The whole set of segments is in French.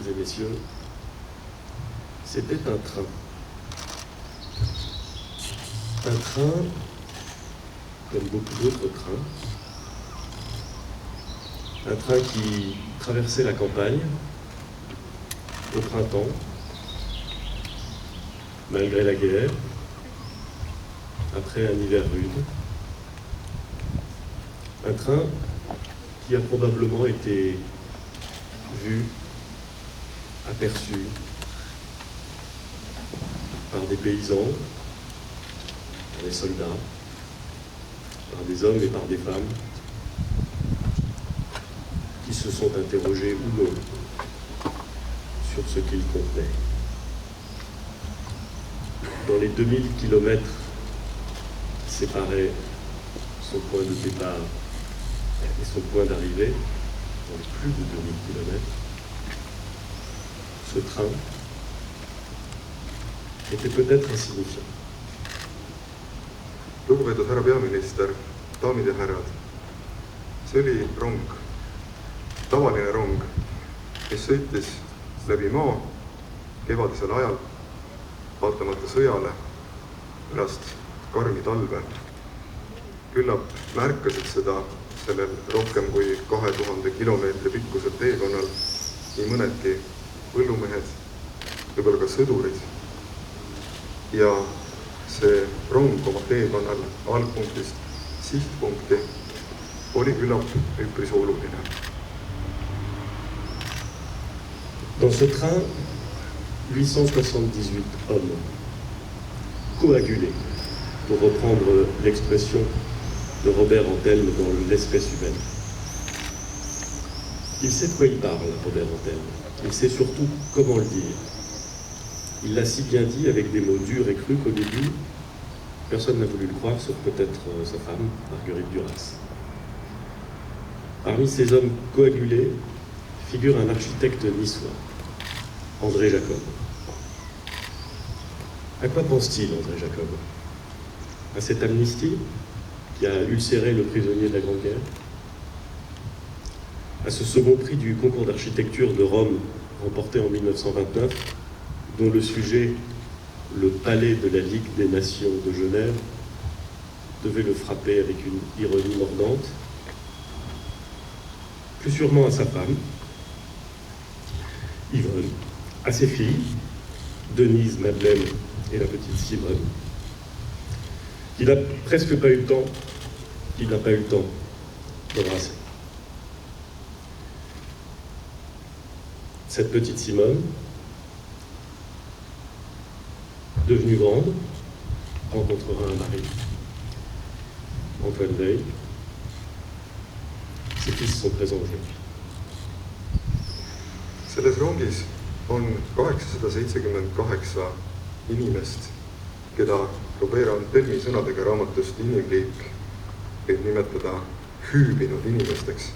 et messieurs, c'était un train. Un train, comme beaucoup d'autres trains, un train qui traversait la campagne au printemps, malgré la guerre, après un hiver rude. Un train qui a probablement été vu, aperçu par des paysans, par des soldats, par des hommes et par des femmes qui se sont interrogés ou non sur ce qu'il contenait. Dans les 2000 kilomètres qui séparaient son point de départ et son point d'arrivée, dans les plus de 2000 kilomètres, ce train était peut-être insignifiant. Lugupeetud härra peaminister, daamid ja härrad, see oli rong, tavaline rong, mis sõitis läbi maa kevadisel ajal, vaatamata sõjale, pärast karmi talve. Küllap märkasid seda sellel rohkem kui 2000 kilomeetri pikkusel teekonnal nii mõnedki põllumehed, võib-olla ka sõdurid. Ja see rong oma teekonnal algpunktist sihtpunkti oli küllap üpris oluline. Dans ce train, 878 hommes coagulés, pour reprendre l'expression de Robert Antelme dans L'espèce humaine. Il sait de quoi il parle, Robert Antelme. Il sait surtout comment le dire. Il l'a si bien dit avec des mots durs et crus qu'au début, personne n'a voulu le croire, sauf peut-être sa femme, Marguerite Duras. Parmi ces hommes coagulés figure un architecte niçois, André Jacob. À quoi pense-t-il, André Jacob? À cette amnistie qui a ulcéré le prisonnier de la Grande Guerre? À ce second prix du concours d'architecture de Rome, remporté en 1929, dont le sujet, le palais de la Ligue des Nations de Genève, devait le frapper avec une ironie mordante? Plus sûrement à sa femme, Yvonne, à ses filles, Denise, Madeleine et la petite Simone. Il n'a presque pas eu le temps, il n'a pas eu le temps d'embrasser. Cette petite Simone, devenue grande, rencontrera un mari, Antoine Veil. Ses fils sont présents aujourd'hui. Selles rongis on 878 inimest, keda Robert Antelmi sõnadega raamatust Inimliik võib nimetada hüübinud inimesteks.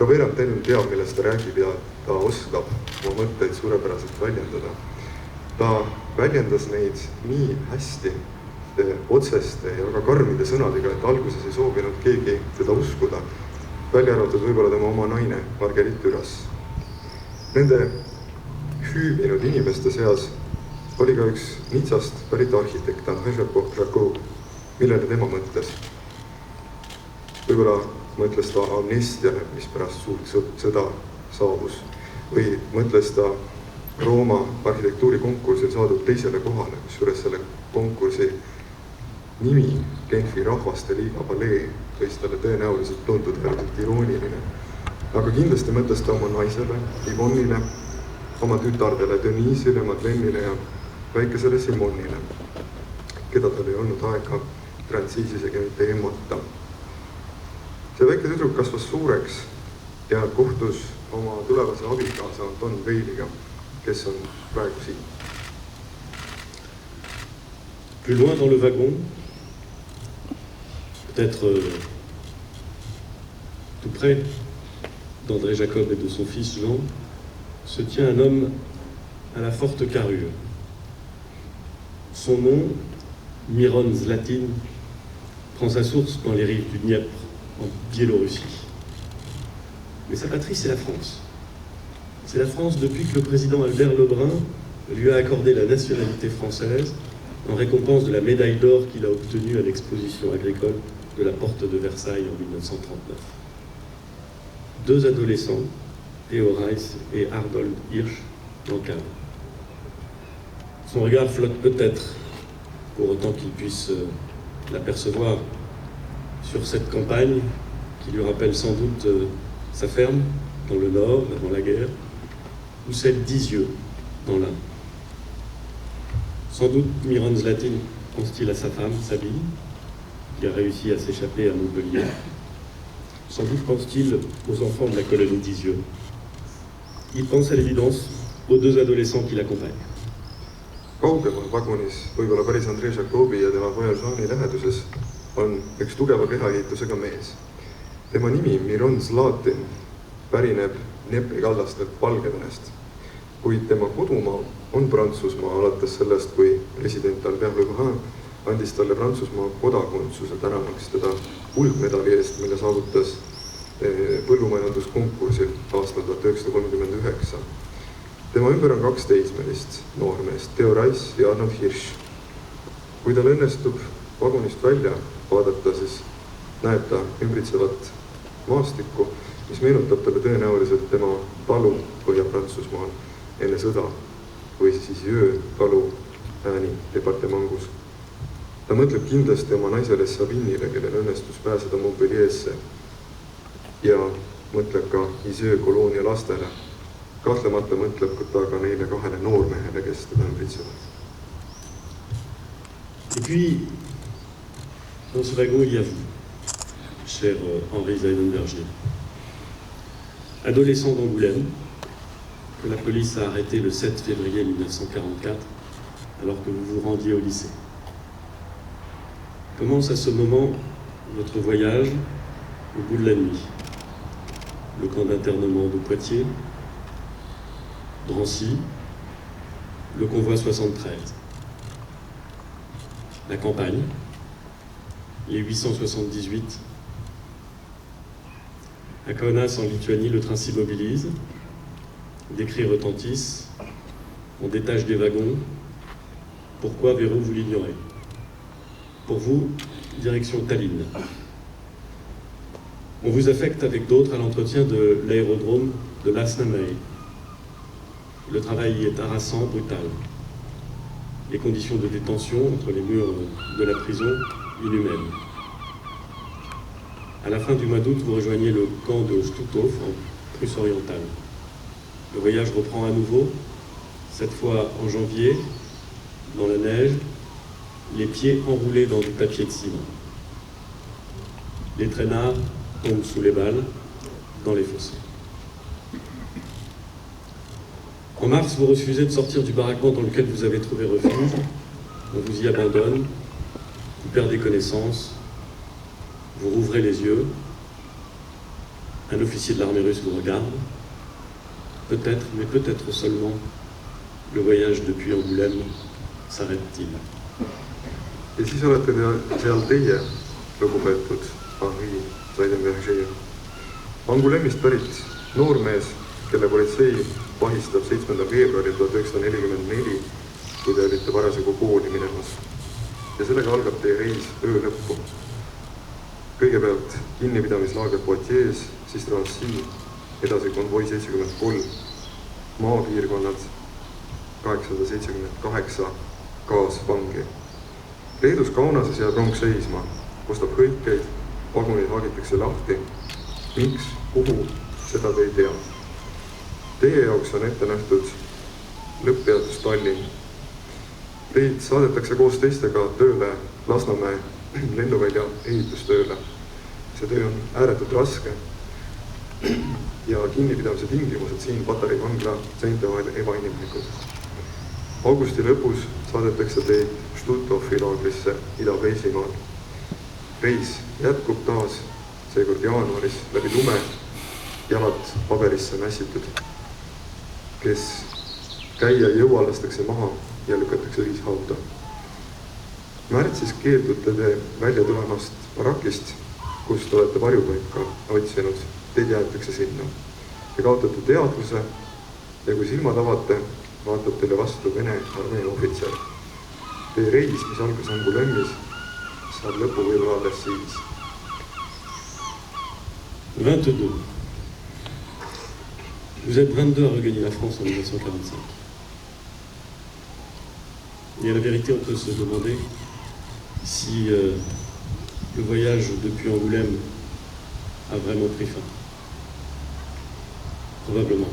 Robert Antelm teab, millest ta räägib ja ta oskab oma mõtteid suurepäraselt väljendada. Ta väljendas neid nii hästi, otseste ja väga karmide sõnadega, et alguses ei soovinud keegi teda uskuda, välja arvatud võib-olla tema oma naine, Marguerite Duras. Nende hüübinud inimeste seas oli ka üks Nitsast pärit arhitekt, André Jacob, millele tema mõtles. Võib-olla mõtles ta amnestiale, mis pärast suurt sõda saabus, või mõtles ta Rooma arhitektuurikonkursil saadud teisele kohale, kusjuures selle konkursi nimi, Genfi Rahvaste Liiga palee, võis talle tõenäoliselt tunduda äärmiselt irooniline. Aga kindlasti mõtles ta oma naisele, Yvonnile, oma tütardele Denisile, Madlenile ja väikesele Simonile, keda tal ei olnud aega Transiis isegi mitte emmata. See väike tüdruk kasvas suureks ja kohtus oma tulevase abikaasa Anton Veiliga, kes on praegu siin. Plus loin dans le wagon, peut-être tout près d'André Jacob et de son fils Jean, se tient un homme à la forte carrure. Son nom, Miron Zlatin, prend sa source dans les rives du Dniepr, en Biélorussie. Mais sa patrie, c'est la France. C'est la France depuis que le président Albert Lebrun lui a accordé la nationalité française en récompense de la médaille d'or qu'il a obtenue à l'exposition agricole de la Porte de Versailles en 1939. 2 adolescents, Theo Reiss et Arnold Hirsch, l'encadrent. Son regard flotte peut-être, pour autant qu'il puisse l'apercevoir, sur cette campagne qui lui rappelle sans doute sa ferme dans le nord, avant la guerre, ou celle d'Isieux, dans l'Ain. Sans doute, Miron Zlatin pense-t-il à sa femme, Sabine, qui a réussi à s'échapper à Montpellier. Sans doute pense-t-il aux enfants de la colonie d'Isieux. Il pense à l'évidence aux 2 adolescents qui l'accompagnent. Kaugemal vagunis, võib-olla päris Andrei Jacobi ja tema poja Jeani läheduses, on üks tugeva kehaehitusega mees. Tema nimi Miron Zlatin pärineb Dnepri kallastelt Valgevenest, kuid tema kodumaa on Prantsusmaa alates sellest, kui president Albert Lebrun andis talle Prantsusmaa kodakondsuse tänamaks teda kuldmedali eest, mille saavutas põllumajanduskonkursil aastal 1939. Tema ümber on 2 teismelist noormeest, Theo Reiss ja Arnold Hirsch. Kui tal õnnestub vagunist välja vaadata, siis näeb ta ümbritsevat maastikku, mis meenutab talle tõenäoliselt tema talu Põhja-Prantsusmaal enne sõda või siis Jõe talu Ääni departemangus. Ta mõtleb kindlasti oma naisele Sabinile, kellel õnnestus pääseda Montpellier'sse ja mõtleb ka Isieux koloonia lastele. Kahtlemata mõtleb ta ka neile 2 noormehele, kes teda ümbritsevad. Et puis, dans ce wagon, il y a vous, cher Henri Seidenberger. Adolescent d'Angoulême, que la police a arrêté le 7 février 1944, alors que vous vous rendiez au lycée. Commence à ce moment votre voyage au bout de la nuit. Le camp d'internement de Poitiers, Drancy, le convoi 73. La campagne, les 878. À Kaunas, en Lituanie, le train s'immobilise. Des cris retentissent. On détache des wagons. Pourquoi, vers où vous l'ignorez? Pour vous, direction Tallinn. On vous affecte avec d'autres à l'entretien de l'aérodrome de Lasnamäe. Le travail est harassant, brutal. Les conditions de détention entre les murs de la prison, inhumaines. À la fin du mois d'août, vous rejoignez le camp de Stutov en Prusse orientale. Le voyage reprend à nouveau, cette fois en janvier, dans la neige, les pieds enroulés dans du papier de ciment. Les traînards tombent sous les balles, dans les fossés. En mars, vous refusez de sortir du baraquement dans lequel vous avez trouvé refuge. On vous y abandonne, vous perdez connaissance, vous rouvrez les yeux. Un officier de l'armée russe vous regarde. Peut-être, mais peut-être seulement, le voyage depuis Angoulême s'arrête-t-il. Ja siis olete seal teie, lugupeetud Henri Seidenberger. Angoulêmist pärit noormees, kelle politsei vahistab 7. veebruaril 1944, kui te olite parasjagu kooli minemas. Ja sellega algab teie reis öö lõppu. Kõigepealt kinnipidamislaager Poitiers, siis Drancy, edasi konvoi 73, maapiirkonnad 878 kaasvangi. Leedus Kaunases jääb rong seisma, kostab hõikeid, vagunid haagitakse lahti. Miks, kuhu, seda te ei tea. Teie jaoks on ette nähtud lõpppeatus Tallinn. Teid saadetakse koos teistega tööle Lasnamäe lennuvälja ehitustööle. See töö on ääretult raske ja kinnipidamise tingimused siin Patarei vangla seinte vahel ebainimlikud. Augusti lõpus saadetakse teid Stutovi laagrisse Ida-Preisimaal. Reis jätkub taas, seekord jaanuaris läbi lume, jalad paberisse mässitud. Kes käia ei jõua, lastakse maha ja lükatakse ühishauda. Märtsis keeldute te välja tulemast barakist, kus te olete varjupaika otsinud, teid jäetakse sinna. Te kaotate teadvuse ja kui silmad avate, vaatab teile vastu Vene armee ohvitser. Teie reis, mis algas Angoulême'is, saab lõpu võib-olla alles siis. 22. Vous êtes 22 à regagner la France en 1945. Et à la vérité, on peut se demander si le voyage depuis Angoulême a vraiment pris fin. Probablement.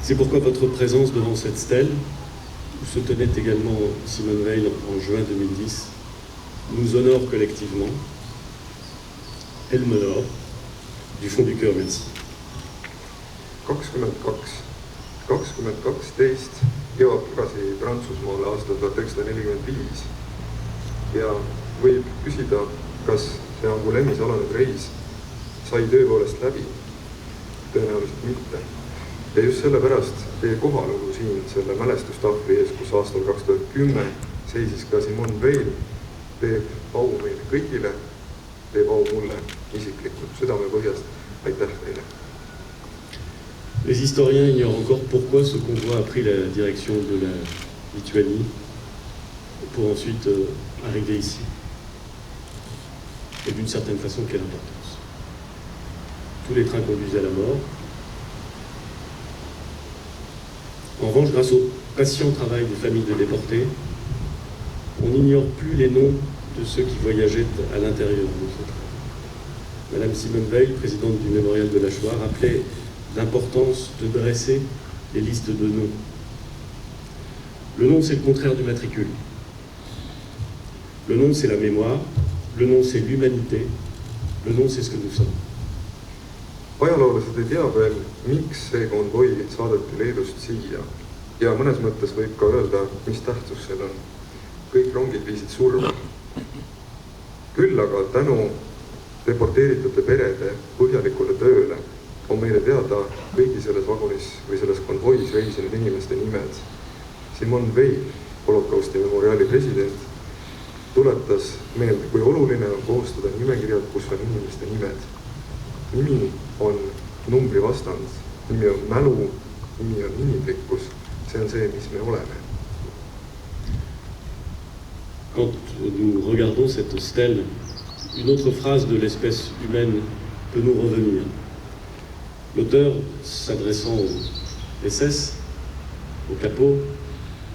C'est pourquoi votre présence devant cette stèle, où se tenait également Simone Veil en juin 2010, nous honore collectivement. Elle m'honore. Du fond du cœur, merci. 2012 jõuab tagasi Prantsusmaale aastal 1945 ja võib küsida, kas see Angoulême'is alanud reis sai tõepoolest läbi. Tõenäoliselt mitte. Ja just sellepärast teie kohalolu siin selle mälestustahvli ees, kus aastal 2010 seisis ka Simone Veil, teeb au meile kõigile, teeb au mulle isiklikult südame põhjast. Aitäh teile! Les historiens ignorent encore pourquoi ce convoi a pris la direction de la Lituanie pour ensuite arriver ici. Et d'une certaine façon, quelle importance. Tous les trains conduisaient à la mort. En revanche, grâce au patient travail des familles de déportés, on n'ignore plus les noms de ceux qui voyageaient à l'intérieur de ce train. Madame Simone Veil, présidente du Mémorial de la Shoah, rappelait l'importance de dresser les listes de noms. Le nom, c'est le contraire du matricule. Le nom, c'est la mémoire. Le nom, c'est l'humanité. Le nom, c'est ce que nous sommes. Ajaloolased ei tea veel, miks see konvoi saadeti Leedust siia. Ja mõnes mõttes võib ka öelda, mis tähtsus seal on. Kõik rongid viisid surma. Küll aga tänu deporteeritute perede põhjalikule tööle on meile teada kõigi selles vagunis või selles konvois reisinud inimeste nimed. Simone Veil, holokausti memoriaali president, tuletas meelde, kui oluline on koostada nimekirjad, kus on inimeste nimed. Nimi on numbri vastand, nimi on mälu, nimi on inimlikkus. See on see, mis me oleme. Quand nous regardons cette stèle, une autre phrase de l'espèce humaine peut nous revenir. L'auteur, s'adressant au SS, au capot,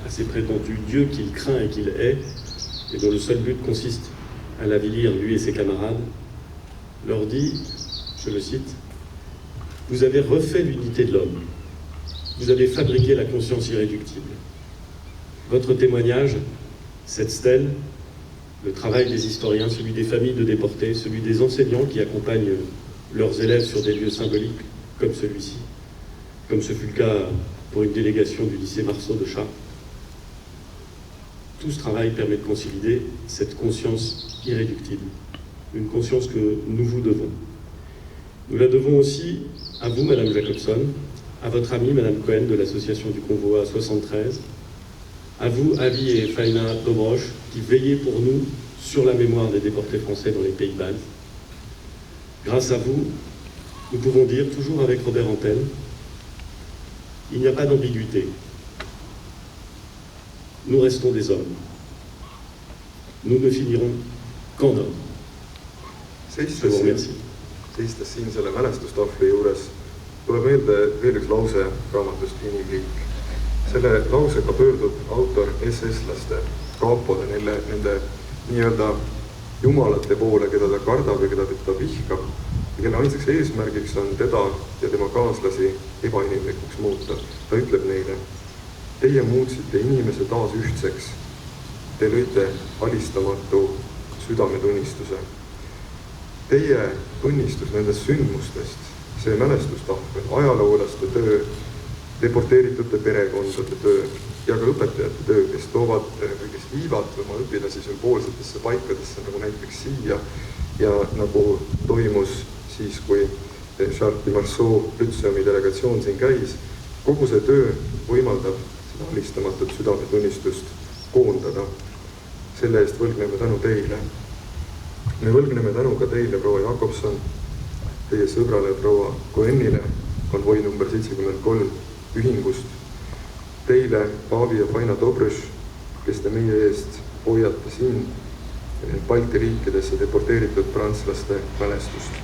à ses prétendus dieux qu'il craint et qu'il hait, et dont le seul but consiste à l'avilir lui et ses camarades, leur dit, je le cite, « Vous avez refait l'unité de l'homme. Vous avez fabriqué la conscience irréductible. Votre témoignage, cette stèle, le travail des historiens, celui des familles de déportés, celui des enseignants qui accompagnent leurs élèves sur des lieux symboliques comme celui-ci, comme ce fut le cas pour une délégation du lycée Marceau de Chartres. Tout ce travail permet de consolider cette conscience irréductible, une conscience que nous vous devons. Nous la devons aussi à vous, Madame Jacobson, à votre amie, Madame Cohen, de l'association du Convoi 73, à vous, Avi et Faina Dobroche, qui veillez pour nous sur la mémoire des déportés français dans les pays baltes. Grâce à vous, nous pouvons dire, toujours avec Robert Antel, il n'y a pas d'ambiguïté. Nous restons des hommes. Nous ne finirons qu'en hommes. Je vous remercie. Seistes siin selle mälestustahvli juures tuleb meelde veel üks lause raamatust Inimliik. Selle lausega pöördub autor SS-laste, kaapode, nende nii-öelda jumalate poole, keda ta kardab ja keda ta vihkab, ja kelle ainsaks eesmärgiks on teda ja tema kaaslasi ebainimlikuks muuta. Ta ütleb neile, teie muutsite inimese taas ühtseks. Te lõite alistamatu südametunnistuse. Teie tunnistus nendest sündmustest, see mälestustahvel, ajaloolaste töö, deporteeritute perekondade töö ja ka õpetajate töö, kes toovad või kes viivad oma õpilasi sümboolsetesse paikadesse, nagu näiteks siia ja nagu toimus siis, kui Chartres de Marceau Lütseumi delegatsioon siin käis. Kogu see töö võimaldab seda alistamatut südametunnistust koondada. Selle eest võlgneme tänu teile. Me võlgneme tänu ka teile, proua Jakobson, teie sõbrale proua Cohenile, konvoi number 73 ühingust. Teile, Paavi ja Faina Dobrõš, kes te meie eest hoiate siin Balti riikidesse deporteeritud prantslaste mälestust.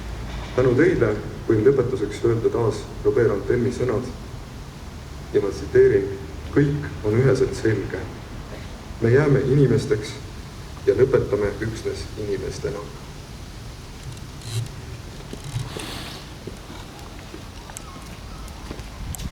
Tänu teile võin lõpetuseks öelda taas Robert Antelmi sõnad ja ma tsiteerin: kõik on üheselt selge. Me jääme inimesteks ja lõpetame üksnes inimestena.